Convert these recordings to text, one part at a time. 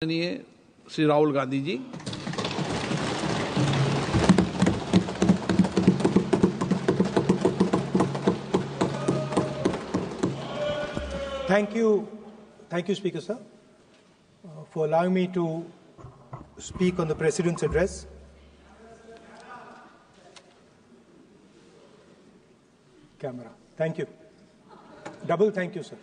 Shri Rahul Gandhi ji. Thank you, Speaker Sir, for allowing me to speak on the President's address. Camera. Thank you. Double thank you, sir.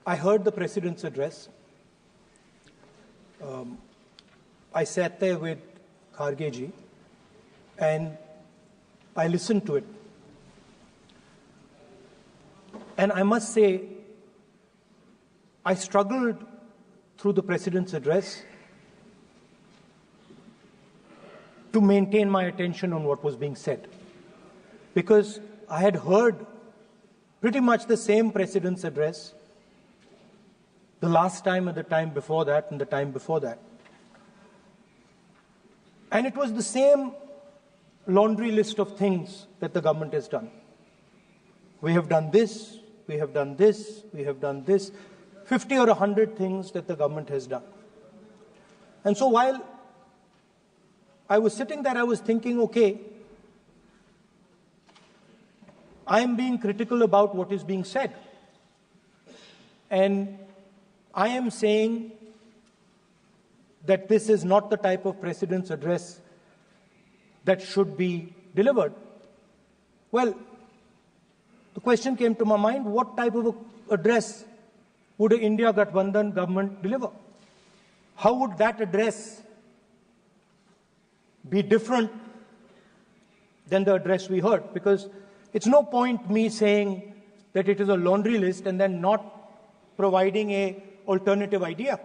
I heard the President's address. I sat there with Kharge ji and I listened to it. And I must say, I struggled through the President's address to maintain my attention on what was being said, because I had heard pretty much the same President's address the last time and the time before that and the time before that. And it was the same laundry list of things that the government has done. We have done this, we have done this, we have done this, 50 or 100 things that the government has done. And so while I was sitting there, I was thinking, okay, I am being critical about what is being said. And I am saying that this is not the type of President's address that should be delivered. Well, the question came to my mind, what type of address would an India Gathbandhan government deliver? How would that address be different than the address we heard? Because it's no point me saying that it is a laundry list and then not providing an alternative idea.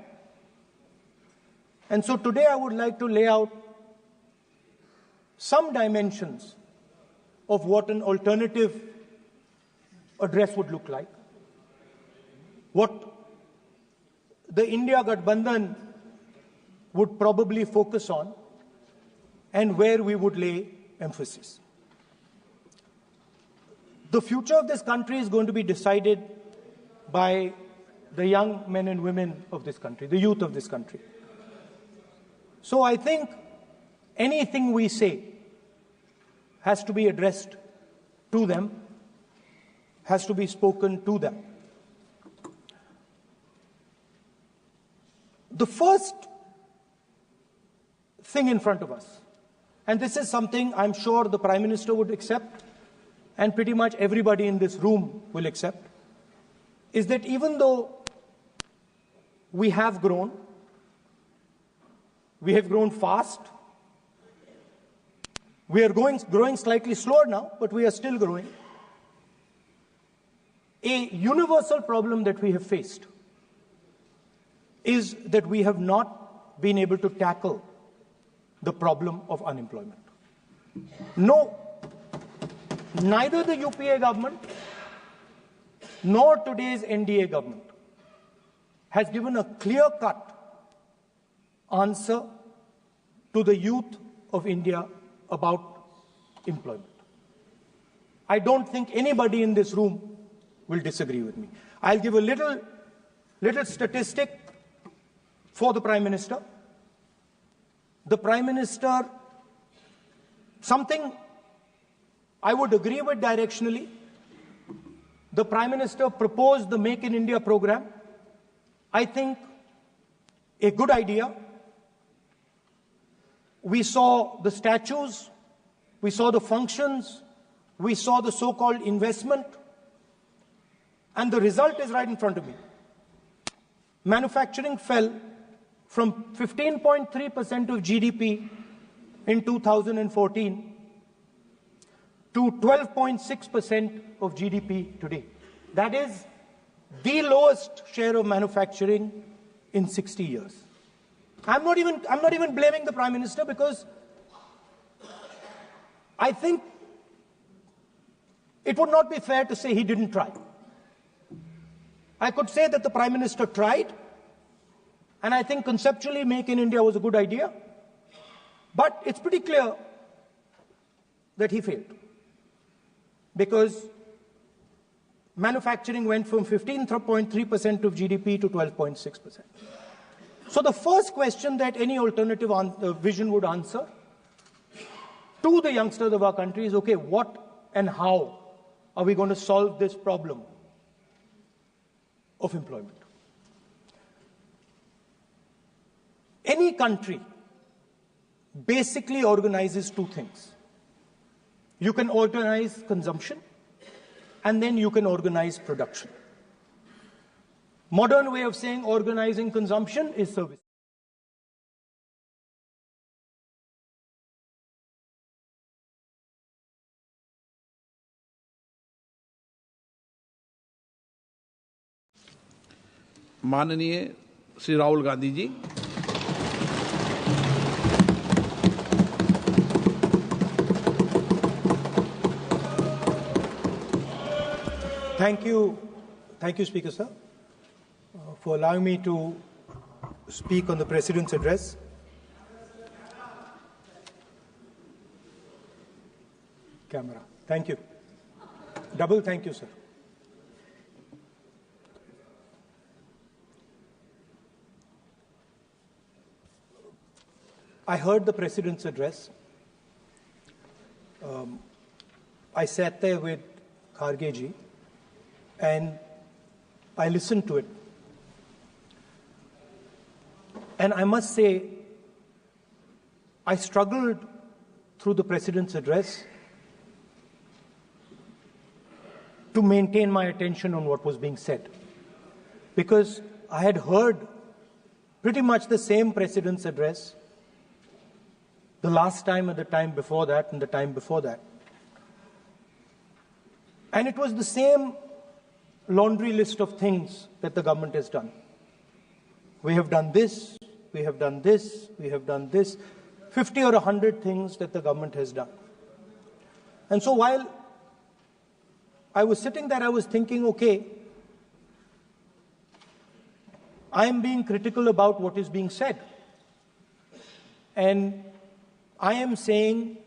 And so today I would like to lay out some dimensions of what an alternative address would look like, what the India Gathbandhan would probably focus on, and where we would lay emphasis. The future of this country is going to be decided by the young men and women of this country, the youth of this country. So I think anything we say has to be addressed to them, has to be spoken to them. The first thing in front of us, and this is something I'm sure the Prime Minister would accept, and pretty much everybody in this room will accept, is that even though we have grown fast, we are growing slightly slower now, but we are still growing. A universal problem that we have faced is that we have not been able to tackle the problem of unemployment. No, neither the UPA government nor today's NDA government has given a clear-cut answer to the youth of India about employment. I don't think anybody in this room will disagree with me. I'll give a little statistic for the Prime Minister. The Prime Minister, something I would agree with directionally. The Prime Minister proposed the Make in India program. I think a good idea. We saw the statues, we saw the functions, we saw the so-called investment, and the result is right in front of me. Manufacturing fell from 15.3% of GDP in 2014 to 12.6% of GDP today. That is the lowest share of manufacturing in 60 years. I'm not even blaming the Prime Minister, because I think it would not be fair to say he didn't try. I could say that the Prime Minister tried, and I think conceptually Make in India was a good idea, but it's pretty clear that he failed. because manufacturing went from 15.3% of GDP to 12.6%. So the first question that any alternative vision would answer to the youngsters of our country is, okay, what and how are we going to solve this problem of employment? Any country basically organizes two things. You can organize consumption, and then you can organize production. Modern way of saying organizing consumption is service. माननीय Shri Rahul Gandhi ji. Thank you, Speaker Sir, for allowing me to speak on the President's address. Camera. Thank you. Double thank you, sir. I heard the President's address. I sat there with Kharge ji, and I listened to it. And I must say, I struggled through the President's address to maintain my attention on what was being said, because I had heard pretty much the same President's address the last time and the time before that and the time before that. And it was the same laundry list of things that the government has done. We have done this, we have done this, we have done this, 50 or 100 things that the government has done. And so while I was sitting there, I was thinking, okay, I am being critical about what is being said. And I am saying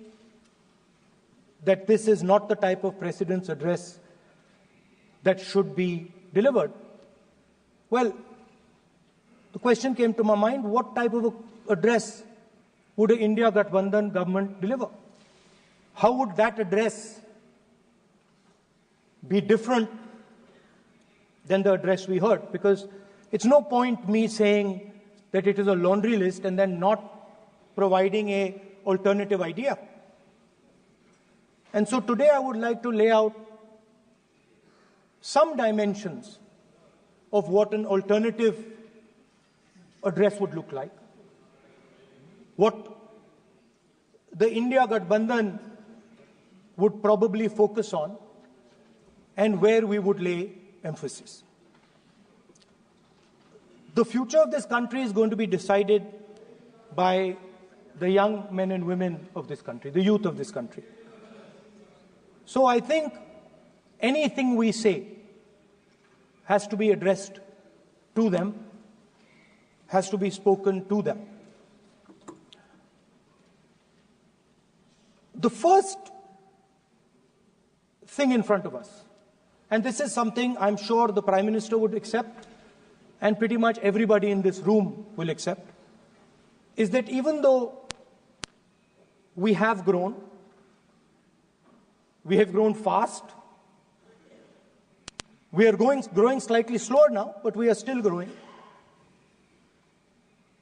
that this is not the type of President's address that should be delivered. Well, the question came to my mind, what type of address would an India Gathbandhan government deliver? How would that address be different than the address we heard? Because it's no point me saying that it is a laundry list and then not providing an alternative idea. And so today I would like to lay out some dimensions of what an alternative address would look like, what the India Gathbandhan would probably focus on, and where we would lay emphasis. The future of this country is going to be decided by the young men and women of this country, the youth of this country. So I think anything we say has to be addressed to them, has to be spoken to them. The first thing in front of us, and this is something I'm sure the Prime Minister would accept, and pretty much everybody in this room will accept, is that even though we have grown fast, we are growing slightly slower now, but we are still growing.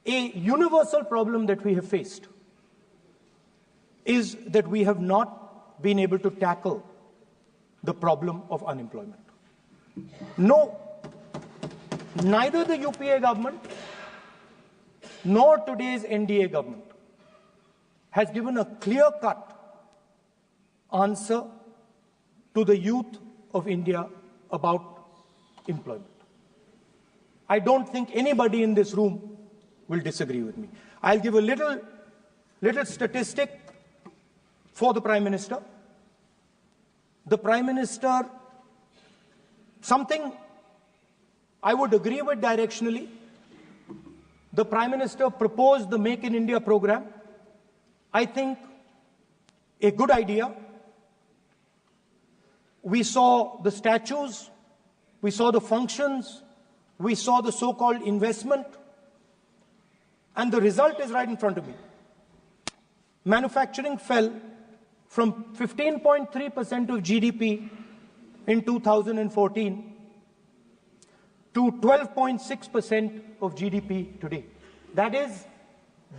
A universal problem that we have faced is that we have not been able to tackle the problem of unemployment. No, neither the UPA government nor today's NDA government has given a clear-cut answer to the youth of India about employment. I don't think anybody in this room will disagree with me. I'll give a little statistic for the Prime Minister. The Prime Minister, something I would agree with directionally. The Prime Minister proposed the Make in India program. I think a good idea. we saw the statues, we saw the functions, we saw the so-called investment, and the result is right in front of me. Manufacturing fell from 15.3% of GDP in 2014 to 12.6% of GDP today. That is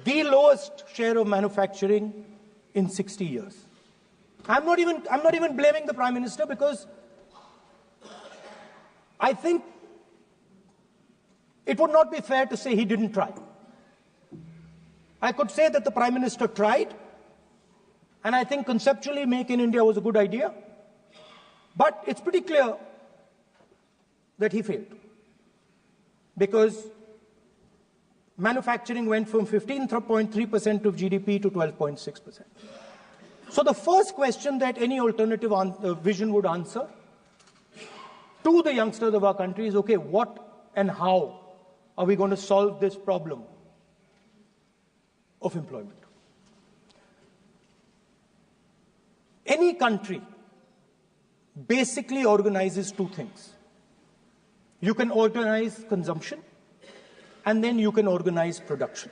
the lowest share of manufacturing in 60 years. I'm not even blaming the Prime Minister, because I think it would not be fair to say he didn't try. I could say that the Prime Minister tried, and I think conceptually Make in India was a good idea, but it's pretty clear that he failed, because manufacturing went from 15.3% of GDP to 12.6%. So the first question that any alternative vision would answer to the youngsters of our country is, okay, what and how are we going to solve this problem of employment? Any country basically organizes two things. You can organize consumption, and then you can organize production.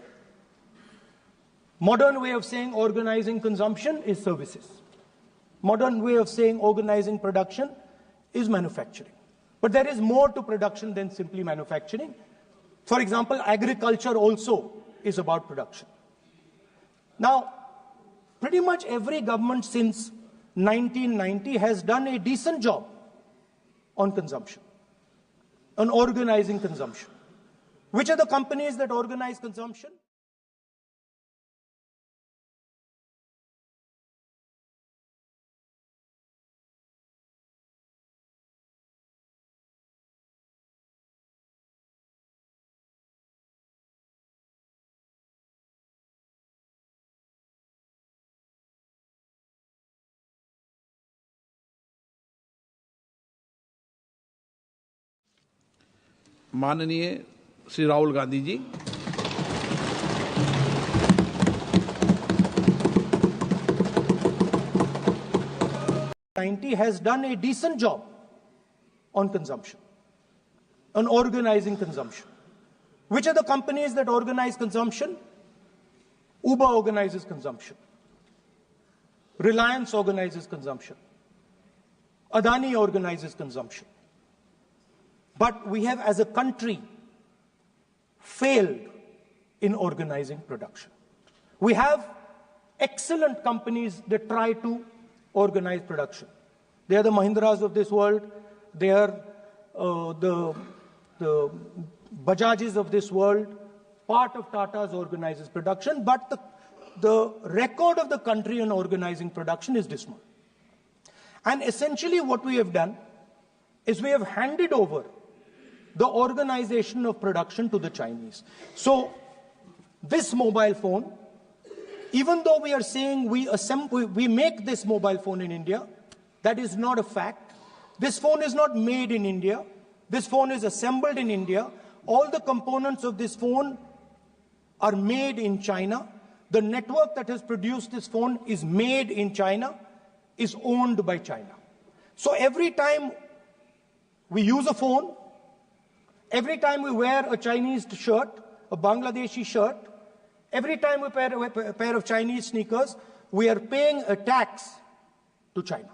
Modern way of saying organizing consumption is services. Modern way of saying organizing production is manufacturing. But there is more to production than simply manufacturing. For example, agriculture also is about production. Now, pretty much every government since 1990 has done a decent job on consumption, on organizing consumption. Which are the companies that organize consumption? माननीय Shri Rahul Gandhi ji. Has done a decent job on consumption, on organizing consumption. Which are the companies that organize consumption? Uber organizes consumption. Reliance organizes consumption. Adani organizes consumption. But we have, as a country, failed in organizing production. We have excellent companies that try to organize production. They are the Mahindras of this world. They are the Bajajs of this world. Part of Tata's organizes production, but the record of the country in organizing production is dismal. And essentially what we have done is we have handed over the organization of production to the Chinese. So this mobile phone, even though we are saying we make this mobile phone in India, that is not a fact. This phone is not made in India. This phone is assembled in India. All the components of this phone are made in China. The network that has produced this phone is made in China, is owned by China. So every time we use a phone, every time we wear a Chinese shirt, a Bangladeshi shirt, every time we wear a pair of Chinese sneakers, we are paying a tax to China.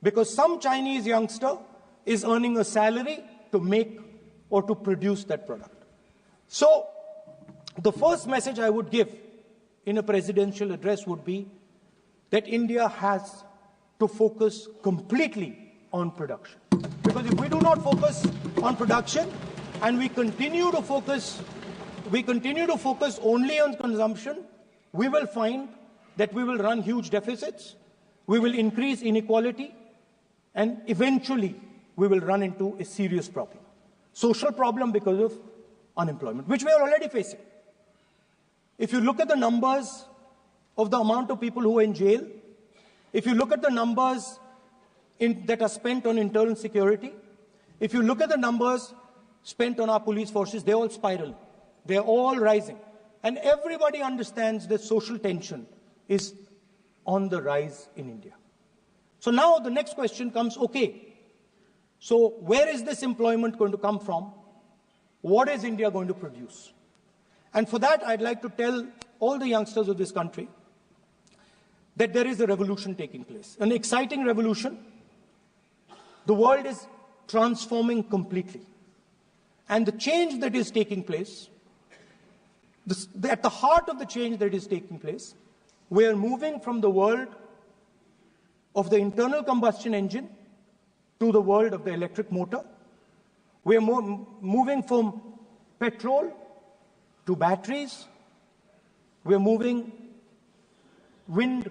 Because some Chinese youngster is earning a salary to make or to produce that product. So the first message I would give in a presidential address would be that India has to focus completely on production. Because if we do not focus on production and we continue to focus only on consumption, we will find that we will run huge deficits, we will increase inequality, and eventually we will run into a serious problem. Social problem because of unemployment, which we are already facing. If you look at the numbers of the amount of people who are in jail, if you look at the numbers that are spent on internal security, if you look at the numbers spent on our police forces, they're all spiraling. They're all rising. And everybody understands that social tension is on the rise in India. So now the next question comes, okay, so where is this employment going to come from? What is India going to produce? And for that, I'd like to tell all the youngsters of this country that there is a revolution taking place, an exciting revolution. The world is transforming completely. And the change that is taking place, at the heart of the change that is taking place, we are moving from the world of the internal combustion engine to the world of the electric motor. We are moving from petrol to batteries. We are moving wind,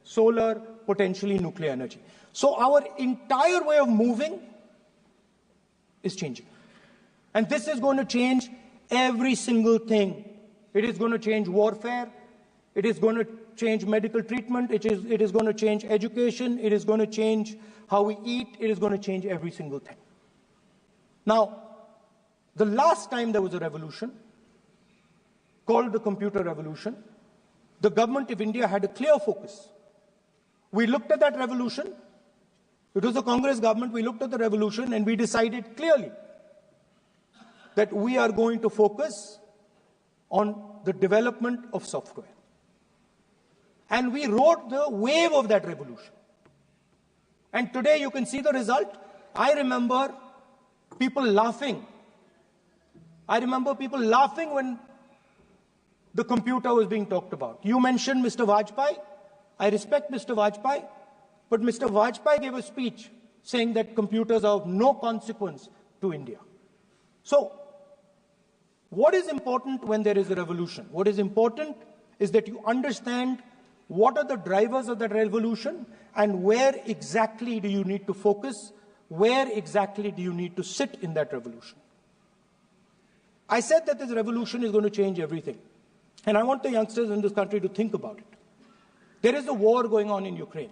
solar, potentially nuclear energy. So our entire way of moving is changing. And this is going to change every single thing. It is going to change warfare. It is going to change medical treatment. It is going to change education. It is going to change how we eat. It is going to change every single thing. Now, the last time there was a revolution, called the computer revolution, the government of India had a clear focus. We looked at that revolution. It was the Congress government. We looked at the revolution and we decided clearly that we are going to focus on the development of software. And we rode the wave of that revolution. And today you can see the result. I remember people laughing. I remember people laughing when the computer was being talked about. You mentioned Mr. Vajpayee. I respect Mr. Vajpayee, but Mr. Vajpayee gave a speech saying that computers are of no consequence to India. So, what is important when there is a revolution? What is important is that you understand what are the drivers of that revolution and where exactly do you need to focus, where exactly do you need to sit in that revolution. I said that this revolution is going to change everything. And I want the youngsters in this country to think about it. There is a war going on in Ukraine.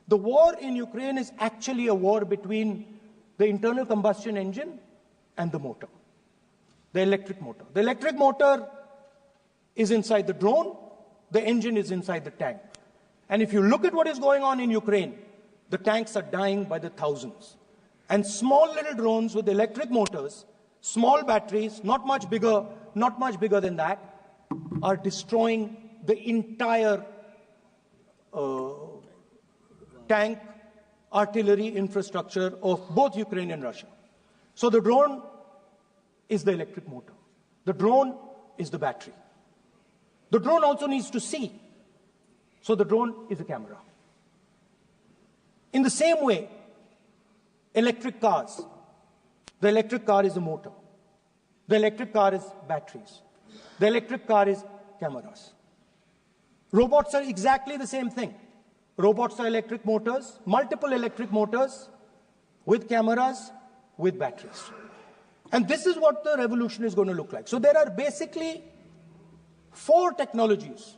The war in Ukraine is actually a war between the internal combustion engine and the motor, the electric motor. The electric motor is inside the drone, the engine is inside the tank. And if you look at what is going on in Ukraine, the tanks are dying by the thousands. And small little drones with electric motors, small batteries, not much bigger than that, are destroying the entire tank artillery infrastructure of both Ukraine and Russia. So the drone is the electric motor. The drone is the battery. The drone also needs to see. So the drone is a camera. In the same way, electric cars, the electric car is a motor. The electric car is batteries. The electric car is cameras. Robots are exactly the same thing. Robots are electric motors, multiple electric motors with cameras, with batteries. And this is what the revolution is going to look like. So there are basically 4 technologies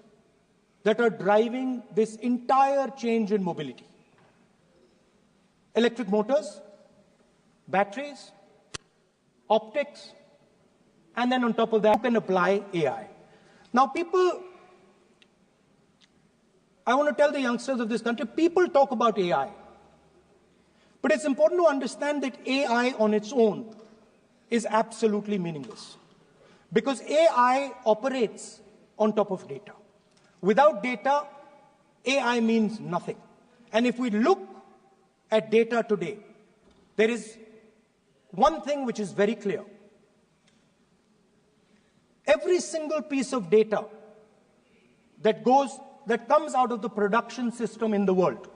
that are driving this entire change in mobility. Electric motors, batteries, optics, and then on top of that, you can apply AI. Now I want to tell the youngsters of this country, people talk about AI. But it's important to understand that AI on its own is absolutely meaningless. Because AI operates on top of data. Without data, AI means nothing. And if we look at data today, there is one thing which is very clear. Every single piece of data that comes out of the production system in the world,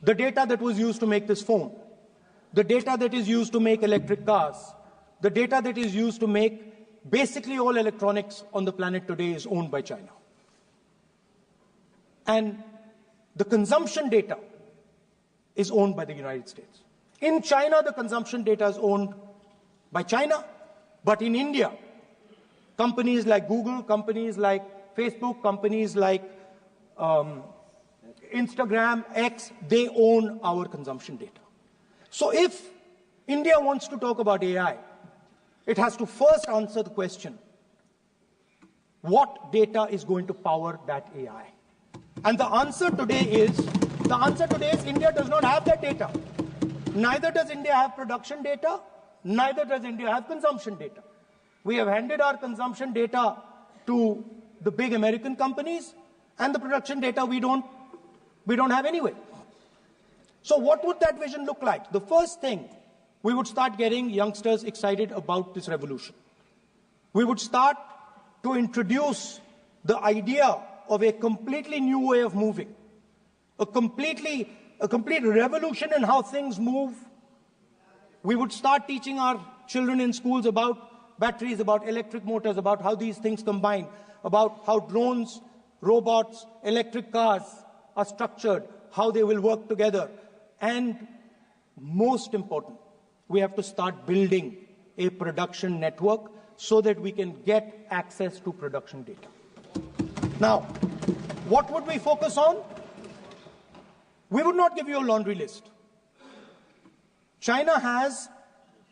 the data that was used to make this phone, the data that is used to make electric cars, the data that is used to make basically all electronics on the planet today is owned by China. And the consumption data is owned by the United States. In China, the consumption data is owned by China, but in India, companies like Google, companies like Facebook, companies like Instagram, X, they own our consumption data. So if India wants to talk about AI, it has to first answer the question, what data is going to power that AI? And the answer today is India does not have that data. Neither does India have production data, neither does India have consumption data. We have handed our consumption data to the big American companies, and the production data we don't have anyway. So what would that vision look like? The first thing, we would start getting youngsters excited about this revolution. We would start to introduce the idea of a completely new way of moving, a complete revolution in how things move. We would start teaching our children in schools about batteries, about electric motors, about how these things combine, about how drones, robots, electric cars are structured, how they will work together. And most important, we have to start building a production network so that we can get access to production data. Now, what would we focus on? We would not give you a laundry list. China has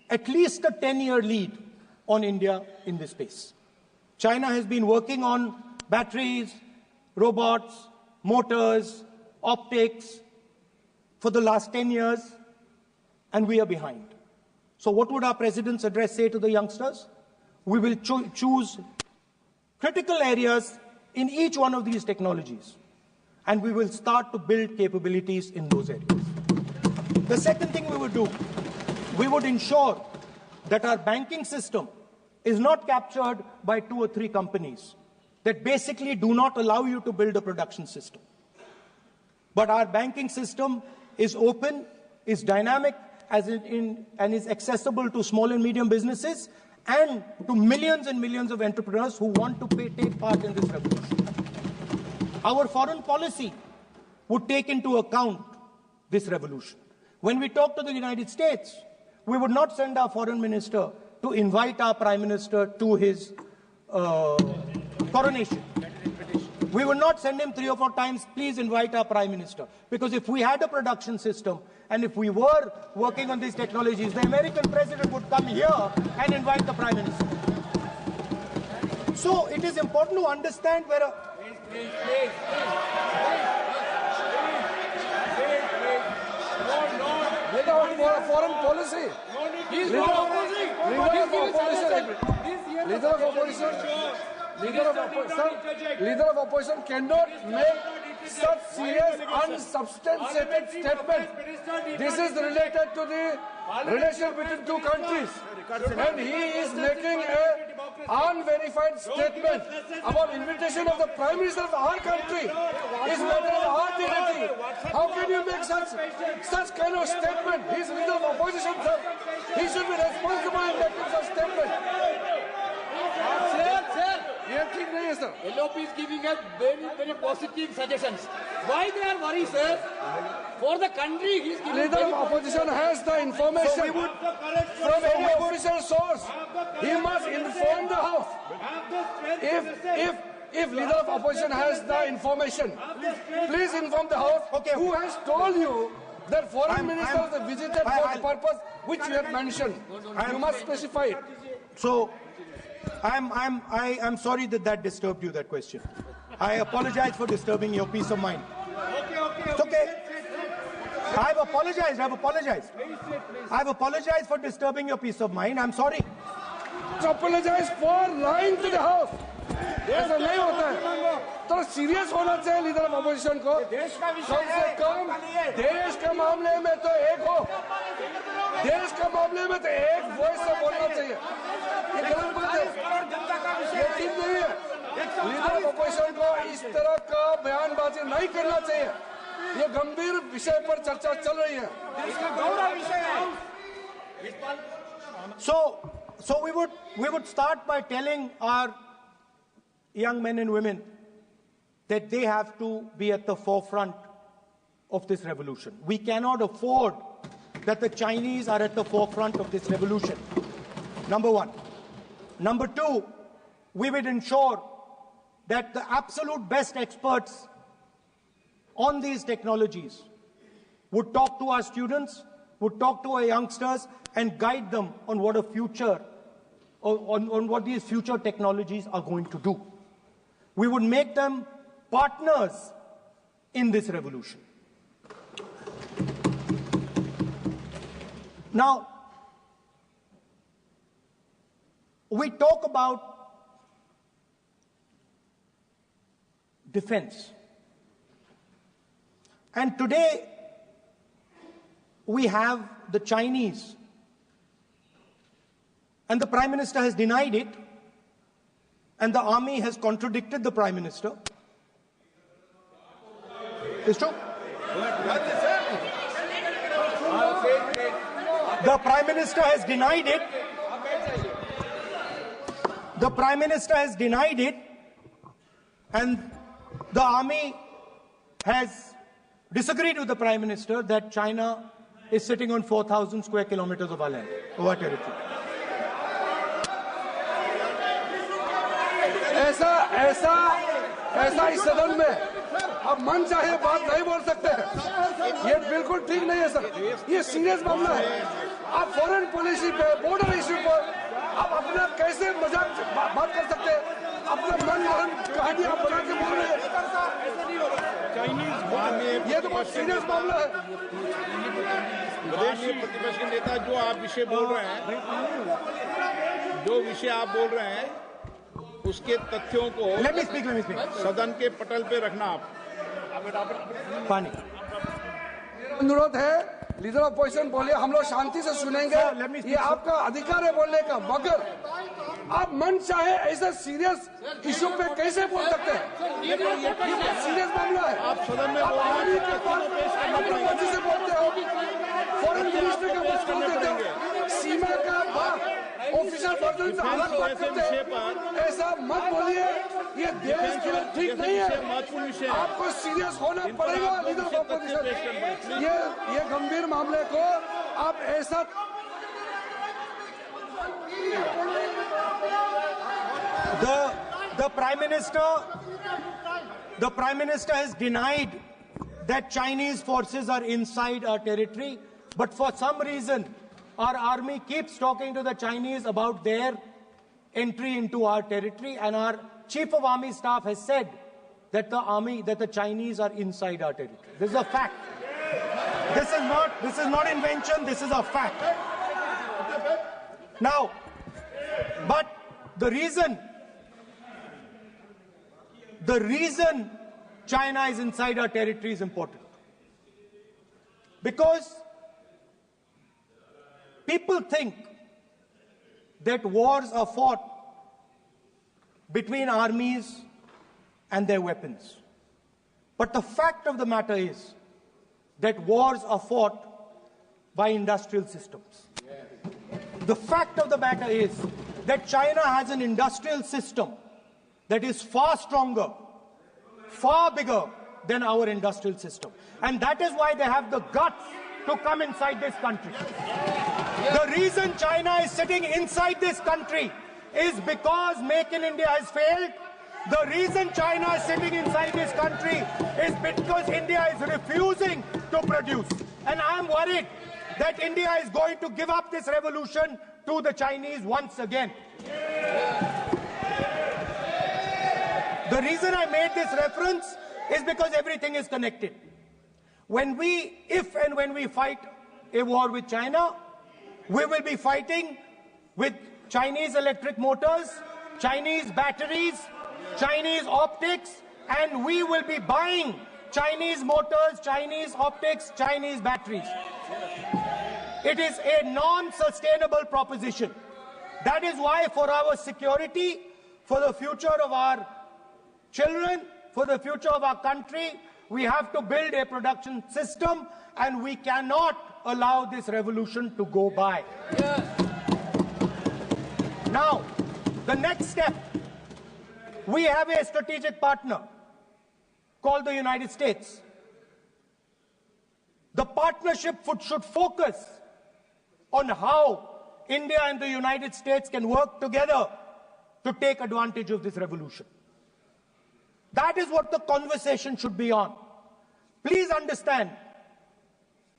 at least a 10-year lead on India in this space. China has been working on batteries, robots, motors, optics for the last 10 years, and we are behind. So what would our president's address say to the youngsters? We will choose critical areas in each one of these technologies, and we will start to build capabilities in those areas. The second thing we would do, we would ensure that our banking system is not captured by 2 or 3 companies that basically do not allow you to build a production system. But our banking system is open, is dynamic, and is accessible to small and medium businesses and to millions and millions of entrepreneurs who want to take part in this revolution. Our foreign policy would take into account this revolution. When we talk to the United States, we would not send our foreign minister to invite our prime minister to his coronation. We would not send him 3 or 4 times, please invite our prime minister. Because if we had a production system and if we were working on these technologies, the American president would come here and invite the prime minister. So it is important to understand where a... Please. Without foreign policy. Leader of opposition cannot make such serious, unsubstantiated statement. This is related to the relation between 2 countries. And he is making an unverified statement about invitation of the Prime Minister of our country. Is matter of our dignity. How can you make such kind of statement? He is leader of opposition, sir. He should be responsible in making such statement. Sir, LOP is giving us very positive suggestions. Why they are worried, sir? For the country, he is giving... Leader of opposition has the information from any official source. He must inform the House. If leader of opposition has the information, please inform the House. Okay. Who has told you that foreign ministers visited for the purpose which you have mentioned? You must specify it. So, I'm sorry that disturbed you, that question. I apologize for disturbing your peace of mind. It's okay. I've apologized for disturbing your peace of mind. I'm sorry. Apologize for lying to the House. ऐसा नहीं होता है. तो serious होना चाहिए leader of opposition को. कम से कम देश के मामले में तो एक हो. देश के मामले में तो एक वॉइस से बोलना चाहिए. ये गलत बात है. ये ठीक नहीं है. लीडर ऑफ अपोजिशन को इस तरह का बयानबाजी नहीं करना चाहिए. ये गंभीर विषय पर चर्चा चल रही है. So we would start by telling our young men and women that they have to be at the forefront of this revolution. We cannot afford that the Chinese are at the forefront of this revolution. Number one. Number two, we would ensure that the absolute best experts on these technologies would talk to our students, would talk to our youngsters, and guide them on what a future, on what these future technologies are going to do. We would make them partners in this revolution. Now, we talk about defense. And today, we have the Chinese. And the Prime Minister has denied it. And the army has contradicted the Prime Minister. It's true. The Prime Minister has denied it. The Prime Minister has denied it. And the army has disagreed with the Prime Minister that China is sitting on 4,000 square kilometers of our land, of our territory. ऐसा इस सदन में अब मन चाहे बात नहीं बोल सकते हैं। ये बिल्कुल ठीक नहीं है सर। ये सीरियस मामला है। आप फॉरेन पॉलिसी पे, बॉर्डर इश्यू पर आप अपना कैसे मजाक बात कर सकते हैं? अपना मन गढ़ कहानी आप बना के बोल रहे हैं। ये तो बहुत सीरियस मामला है। विदेशी प्रतिपक्ष के नेता जो आप विषय बोल रहे हैं, जो विषय आप बोल रहे हैं, उसके तथ्यों को सदन के पटल पे रखना। आप पानी अनुरोध है, लीडर ऑफ अपोजिशन बोलिए, हम लोग शांति से सुनेंगे। ये आपका अधिकार है बोलने का, मगर आप मन चाहे ऐसा सीरियस इशू पे कैसे बोल सकते हैं? ये सीरियस मामला है। आप सदन में आर्मी के पास अपनी मर्जी से बोलते हो, फॉरेन मिनिस्टर का बात करते हो, सीमा का बात ऑफिसर पर्सन से अलग बात करते हैं। ऐसा मत बोलिए, ये देश के लिए ठीक नहीं है। आपको सीरियस होना पड़ेगा लीडर ऑफ अपोजिशन। ये गंभीर मामले को आप ऐसा The Prime Minister has denied that Chinese forces are inside our territory, but for some reason, our army keeps talking to the Chinese about their entry into our territory, and our Chief of Army Staff has said that the Chinese are inside our territory. This is a fact. This is not invention, this is a fact. Now, but the reason China is inside our territory is important. Because people think that wars are fought between armies and their weapons. But the fact of the matter is that wars are fought by industrial systems. The fact of the matter is that China has an industrial system that is far stronger, far bigger than our industrial system. And that is why they have the guts to come inside this country. The reason China is sitting inside this country is because Make in India has failed. The reason China is sitting inside this country is because India is refusing to produce. And I am worried that India is going to give up this revolution to the Chinese once again. The reason I made this reference is because everything is connected. If and when we fight a war with China, we will be fighting with Chinese electric motors, Chinese batteries, Chinese optics, and we will be buying Chinese motors, Chinese optics, Chinese batteries. It is a non-sustainable proposition. That is why for our security, for the future of our children, for the future of our country, we have to build a production system, and we cannot allow this revolution to go by. Now, the next step, we have a strategic partner called the United States. The partnership should focus on how India and the United States can work together to take advantage of this revolution. That is what the conversation should be on. Please understand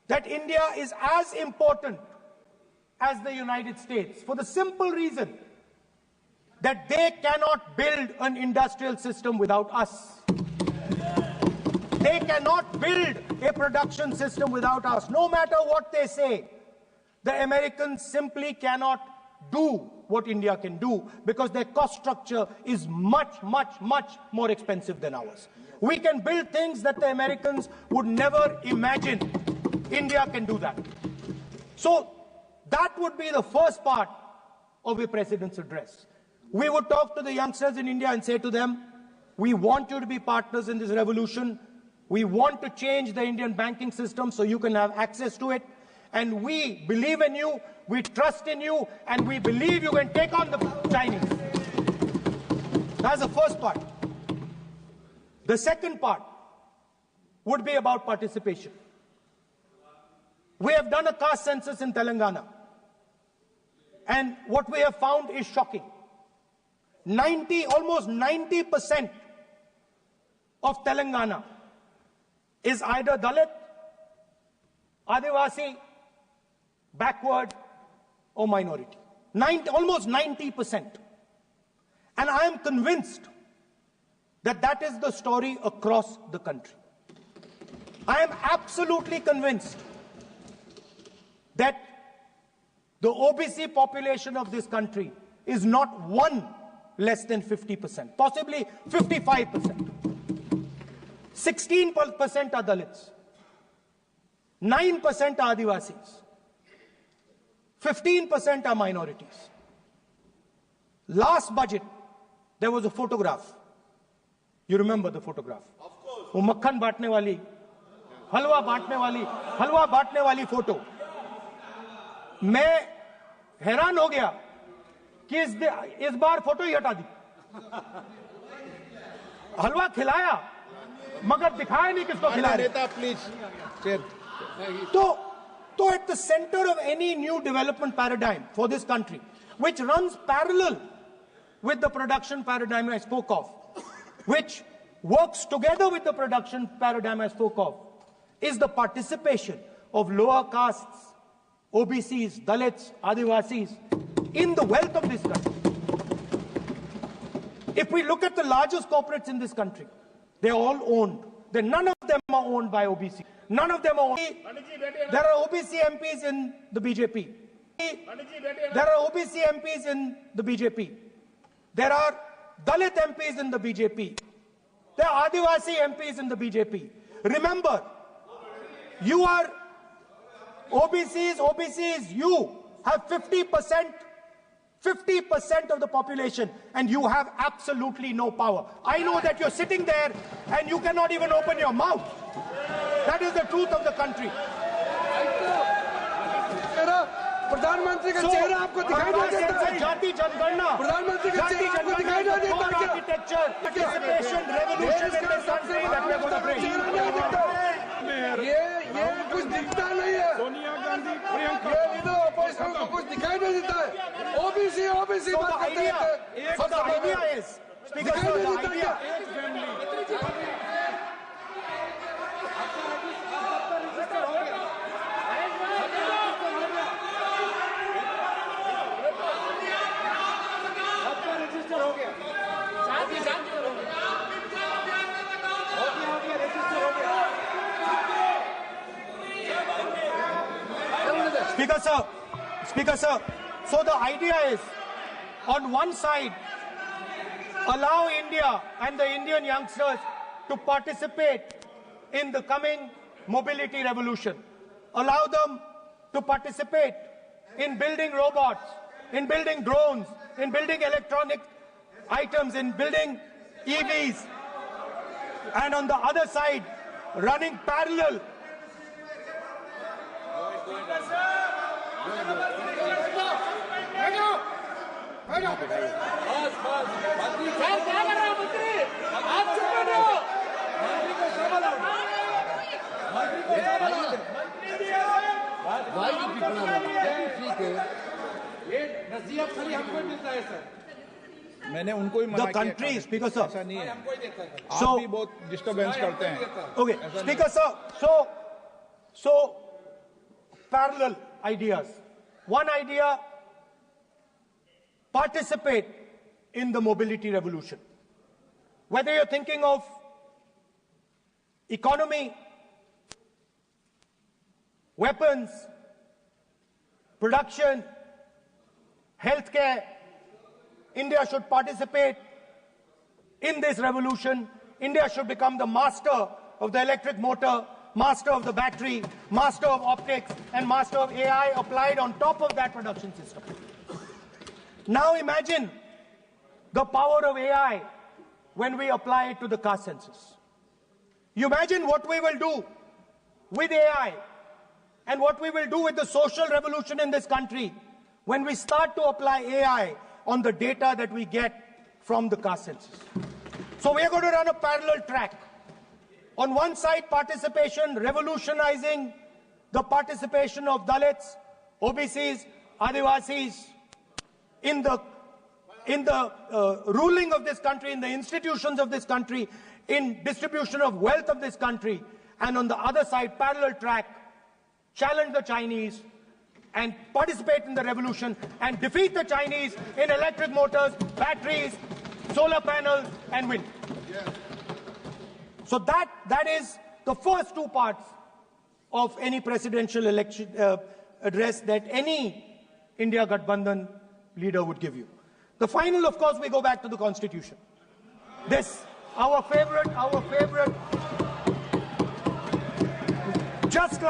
that India is as important as the United States for the simple reason that they cannot build an industrial system without us. They cannot build a production system without us. No matter what they say, the Americans simply cannot do what India can do because their cost structure is much, much, much more expensive than ours. We can build things that the Americans would never imagine. India can do that. So that would be the first part of a president's address. We would talk to the youngsters in India and say to them, we want you to be partners in this revolution. We want to change the Indian banking system so you can have access to it. And we believe in you, we trust in you, and we believe you can take on the Chinese. That's the first part. The second part would be about participation. We have done a caste census in Telangana. And what we have found is shocking. Almost 90% of Telangana is either Dalit, Adivasi, backward, or minority. Almost 90%. And I am convinced that that is the story across the country. I am absolutely convinced that the OBC population of this country is not one less than 50%, possibly 55%. 16% are Dalits, 9% are Adivasis, 15% are minorities. Last budget, there was a photograph. You remember the photograph? Of course. वो मक्खन बांटने वाली, हलवा बांटने वाली photo. मैं हैरान हो गया कि इस बार फोटो ही हटा दी. हलवा खिलाया मगर दिखाया नहीं किसको खिला रहे. So at the center of any new development paradigm for this country, which runs parallel with the production paradigm I spoke of, which works together with the production paradigm I spoke of, is the participation of lower castes, OBCs, Dalits, Adivasis, in the wealth of this country. If we look at the largest corporates in this country, they're all owned. None of them are owned by OBC. None of them are owned. There are OBC MPs in the BJP. There are OBC MPs in the BJP. There are Dalit MPs in the BJP. There are Adivasi MPs in the BJP. Remember, you are OBCs, you have 50% of the population, and you have absolutely no power. I know that you're sitting there and you cannot even open your mouth. That is the truth of the country. प्रधानमंत्री का चेहरा आपको दिखाई नहीं देता है. जाति जनगणना, प्रधानमंत्री का चेहरा आपको दिखाई नहीं देता क्या? Architecture, participation, revolution in this country that we are going to bring. ये कुछ दिखता नहीं है. सोनिया गांधी, प्रियंका, ये लीडर ऑपोजिशन को कुछ दिखाई नहीं देता है. ओबीसी बात करते हैं. So the idea is, Speaker sir, the idea. Speaker sir, so the idea is, on one side, allow India and the Indian youngsters to participate in the coming mobility revolution. Allow them to participate in building robots, in building drones, in building electronic items, in building EVs. And on the other side, running parallel. मैंने उनको ही मना किया. The country, Speaker sir. ऐसा नहीं है. आप भी बहुत डिस्टर्बेंस करते हैं. Okay, Speaker sir. So parallel ideas. One idea: participate in the mobility revolution. Whether you're thinking of economy, weapons, production, healthcare. India should participate in this revolution. India should become the master of the electric motor, master of the battery, master of optics, and master of AI applied on top of that production system. Now imagine the power of AI when we apply it to the caste census. You imagine what we will do with AI and what we will do with the social revolution in this country when we start to apply AI on the data that we get from the caste census. So we are going to run a parallel track. On one side, participation, revolutionizing the participation of Dalits, OBCs, Adivasis in the ruling of this country, in the institutions of this country, in distribution of wealth of this country. And on the other side, parallel track, challenge the Chinese and participate in the revolution and defeat the Chinese in electric motors, batteries, solar panels, and wind. Yes. So that is the first two parts of any presidential election address that any India Gathbandhan leader would give you. The final, of course, we go back to the Constitution. This, our favorite, just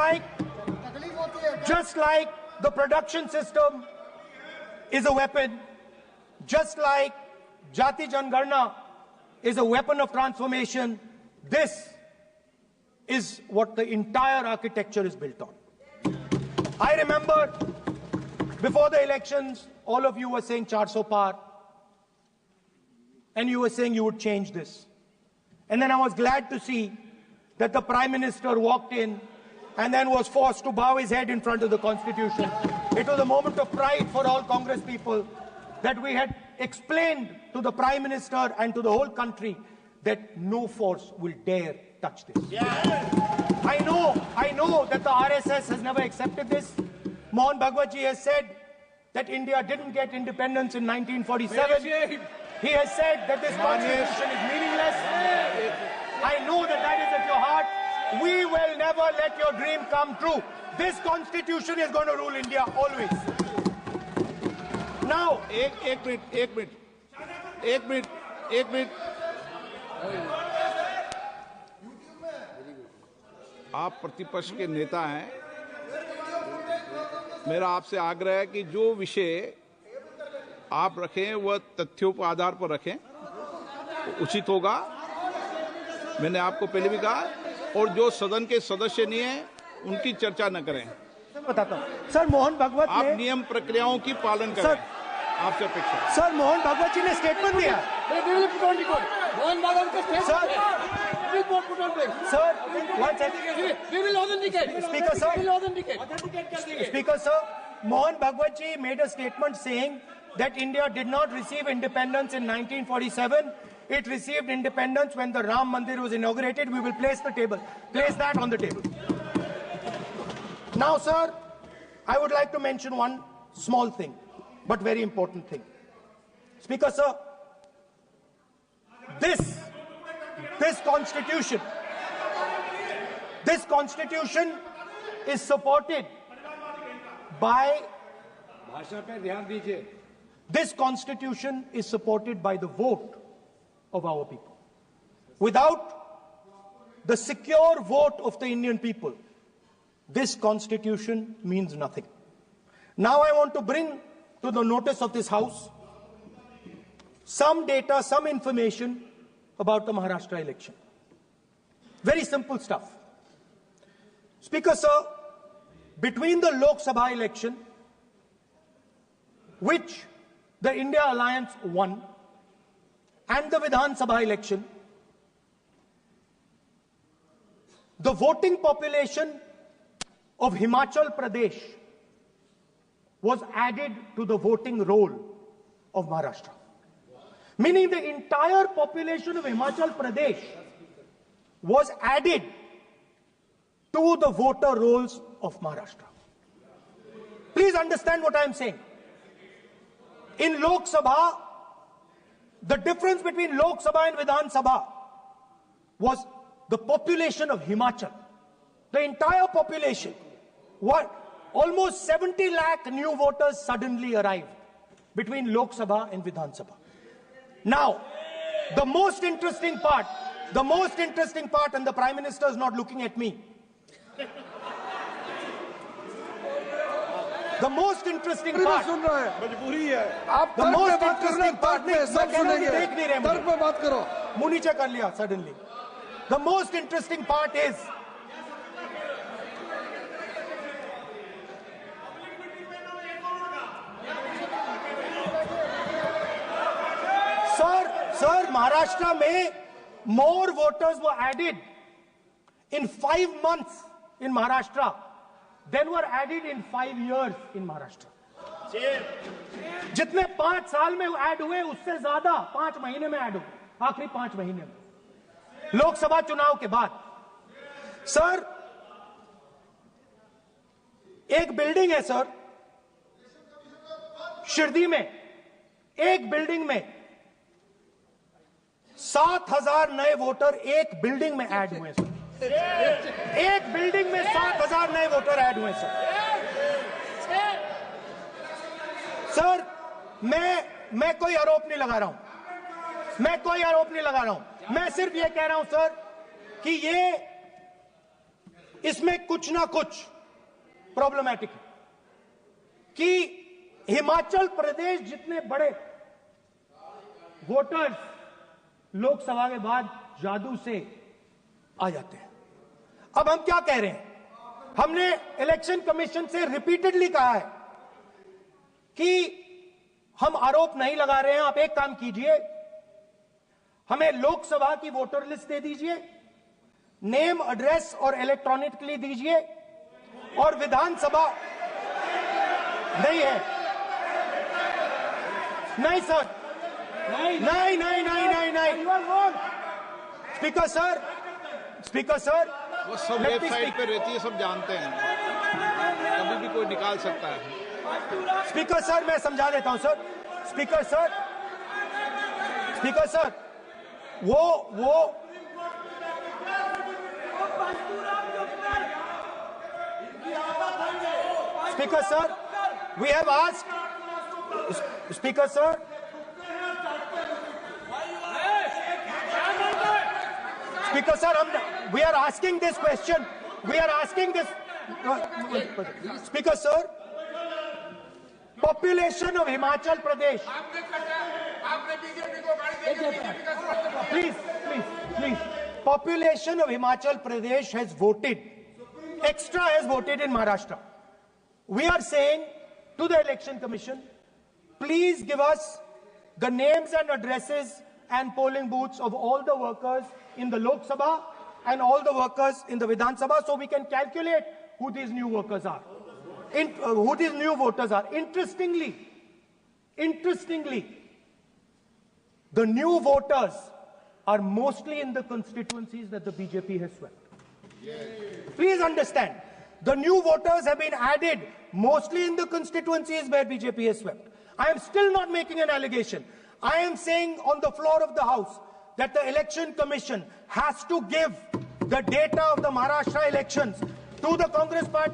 like the production system is a weapon, just like Jati Jangarna is a weapon of transformation, this is what the entire architecture is built on. I remember before the elections, all of you were saying 400 par, and you were saying you would change this. And then I was glad to see that the Prime Minister walked in and then was forced to bow his head in front of the Constitution. It was a moment of pride for all Congress people that we had explained to the Prime Minister and to the whole country that no force will dare touch this. Yeah. I know that the RSS has never accepted this. Mohan Bhagwatji has said that India didn't get independence in 1947. He has said that this constitution is meaningless. I know that that is at your heart. We will never let your dream come true. This constitution is going to rule India always. Now, एक minute आप प्रतिपक्ष के नेता हैं, मेरा आपसे आग्रह है कि जो विषय आप रखें वह तथ्यों पर आधार पर रखें, उचित होगा। मैंने आपको पहले भी कहा, और जो सदन के सदस्य नहीं हैं उनकी चर्चा न करें। बताता हूं सर, मोहन भागवत आप नियम प्रक्रियाओं की पालन करें, आपसे अपेक्षा। सर, मोहन भागवत जी ने स्टेटमेंट दिया। मोहन भागवत का statement Sir, one second. We will authenticate. Speaker, sir. We will authenticate. Speaker, sir, Mohan Bhagwat ji made a statement saying that India did not receive independence in 1947. It received independence when the Ram Mandir was inaugurated. We will place that on the table. Now, sir, I would like to mention one small thing, but very important thing. Speaker, sir, this constitution is supported by this constitution is supported by the vote of our people. Without the secure vote of the Indian people, this constitution means nothing. Now I want to bring to the notice of this House some data, some information about the Maharashtra election. Very simple stuff. Speaker, sir, between the Lok Sabha election, which the India Alliance won, and the Vidhan Sabha election, the voting population of Himachal Pradesh was added to the voting roll of Maharashtra. Meaning the entire population of Himachal Pradesh was added to the voter rolls of Maharashtra. Please understand what I am saying. In Lok Sabha, the difference between Lok Sabha and Vidhan Sabha was the population of Himachal, the entire population, almost 70 lakh new voters suddenly arrived between Lok Sabha and Vidhan Sabha. Now, the most interesting part, and the Prime Minister is not looking at me. The most interesting part, सुन रहा है मजबूरी है। आप the तर्क most पे बात कर रहे interesting हैं, part, बाद में सब सुनेंगे, देख नहीं रहे तर्क पे बात करो। मुंह नीचे कर लिया suddenly. The most interesting part is, Sir, Maharashtra में more voters were added in 5 months in Maharashtra than were added in 5 years in Maharashtra. जितने 5 साल में ऐड हुए उससे ज्यादा 5 महीने में ऐड हुए, आखिरी 5 महीने में लोकसभा चुनाव के बाद। सर, एक बिल्डिंग है सर शिरडी में, एक बिल्डिंग में 7,000 नए वोटर एक बिल्डिंग में ऐड हुए सर। एक बिल्डिंग में 7,000 नए वोटर ऐड हुए सर। सर, मैं कोई आरोप नहीं लगा रहा हूं, मैं कोई आरोप नहीं लगा रहा हूं, मैं सिर्फ ये कह रहा हूं सर कि ये इसमें कुछ ना कुछ प्रॉब्लमैटिक है कि हिमाचल प्रदेश जितने बड़े वोटर्स लोकसभा के बाद जादू से आ जाते हैं। अब हम क्या कह रहे हैं, हमने इलेक्शन कमीशन से रिपीटेडली कहा है कि हम आरोप नहीं लगा रहे हैं, आप एक काम कीजिए, हमें लोकसभा की वोटर लिस्ट दे दीजिए, नेम एड्रेस और इलेक्ट्रॉनिकली दीजिए, और विधानसभा नहीं है, नहीं सर, नहीं नहीं नहीं नहीं नहीं नहीं स्पीकर सर वो सब वेबसाइट पे रहती है, सब जानते हैं, कभी भी कोई निकाल सकता है। स्पीकर सर, मैं समझा देता हूं सर। स्पीकर सर, वो speaker sir, we have asked, speaker sir, Speaker sir, we are asking this question. We are asking this. Speaker sir, population of Himachal Pradesh. Please. Population of Himachal Pradesh has voted. Extra has voted in Maharashtra. We are saying to the Election Commission, please give us the names and addresses and polling booths of all the workers in the Lok Sabha and all the workers in the Vidhan Sabha, so we can calculate who these new workers are, who these new voters are. Interestingly, the new voters are mostly in the constituencies that the BJP has swept. Please understand, the new voters have been added mostly in the constituencies where BJP has swept. I am still not making an allegation. I am saying on the floor of the House that the Election Commission has to give the data of the Maharashtra elections to the Congress party.